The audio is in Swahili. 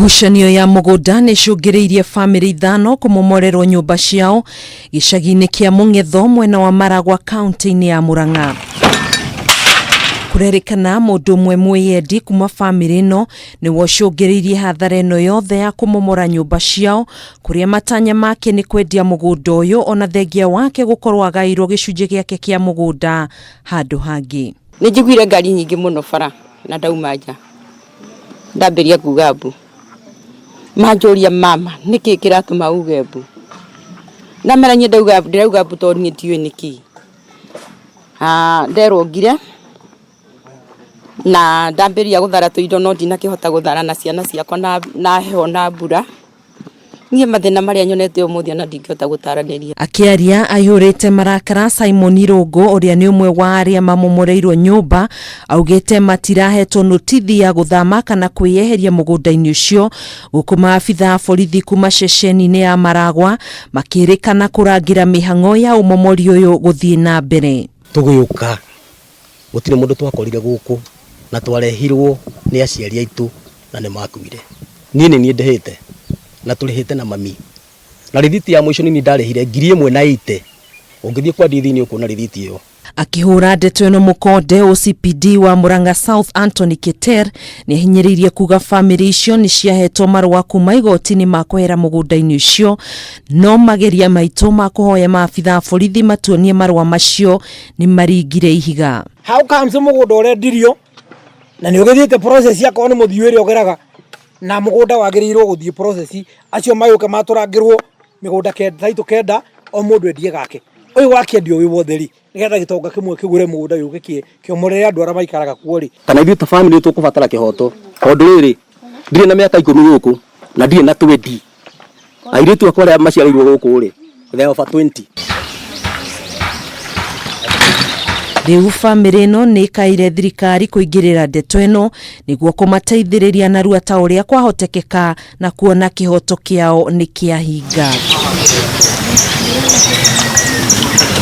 Ngucanio ya mugunda nicungireirie family ithano kumomorerwo nyumba ciao gicagi-ini kia Mung'etho mwena wa Maragua kaunti-ini ya Murang'a. Kurerikana mundu umwe mwiyendi kuma family ino niwe ucungireirie hathara ino yothe ya kumomora nyumba ciao, kuria matanya make ni kwendia mugunda uyu ona thengia wake gukorwo agairwo gicunji giake kia mugunda handu hangi. Nijiguire ngari nyingi muno bara na ndauma nja ndambiria kuga mbu majoria mama niki kiratuma uge mbu na mera nye ndauga mbu to ngitiwe niki nderongire na ndambiria guthara tuindo no ndina kihota guthara na ciana ciakwa na heho na mbura nie mathina maria nyonete umuthi na ndingihota gutaraniria. Akiaria ayurite marakara Simon Rogo uria ni umwe wa aria mamomoreirwo nyumba augite matirahetwo notithi ya guthama kana kwiyeheria mugunda-ini ucio gukuma abitha borithi kuma ceceni-ini ya Maragua makirikana kurangira mihang'o ya umomori uyu guthie na mbere. Tuguyuka gutire mundu twakorire guku na twarehirwo ni aciari aitu na ni makuire. Nie ni ndehete na tulihite na mami na rithiti ya mwisho nini ndarehire 1,080 ungithie kwa dithi-ini ukuna rithiti iyo. Akihura ndeto ino mukonde OCPD wa Murang'a South Anthony Keter ni hinyiririe kuga family icio ni ciahetwo marua kuma igoti-ini makwehera mugunda-ini ucio no mageria maito makuhoya maabitha borithi matuonie marua macio ni maringire ihiga. How comes mugunda urendirio na ni ugithiite process ya kone muthiwiri ogeraga na mugunda wagirirwo guthie process acio mayuka maturangirwo migunda taito kenda o mundu endie gake uyu wakendio wi wotheri nigetha gitonga kimwe kigure mugunda yugikie kiomorere andu ara maikaraga kuori kana ithu ta family tukubatara kihoto tondu riri ndire na miaka 10 guku na ndire na 20 airitu akwa aria maciarirwo guku ri they over 20. Riu family ino ni kaire thirikari kuingirira ndeto ino niguo kumateithiriria narua ta uria kwahotekeka na kuona kihoto kiao ni kiahinga.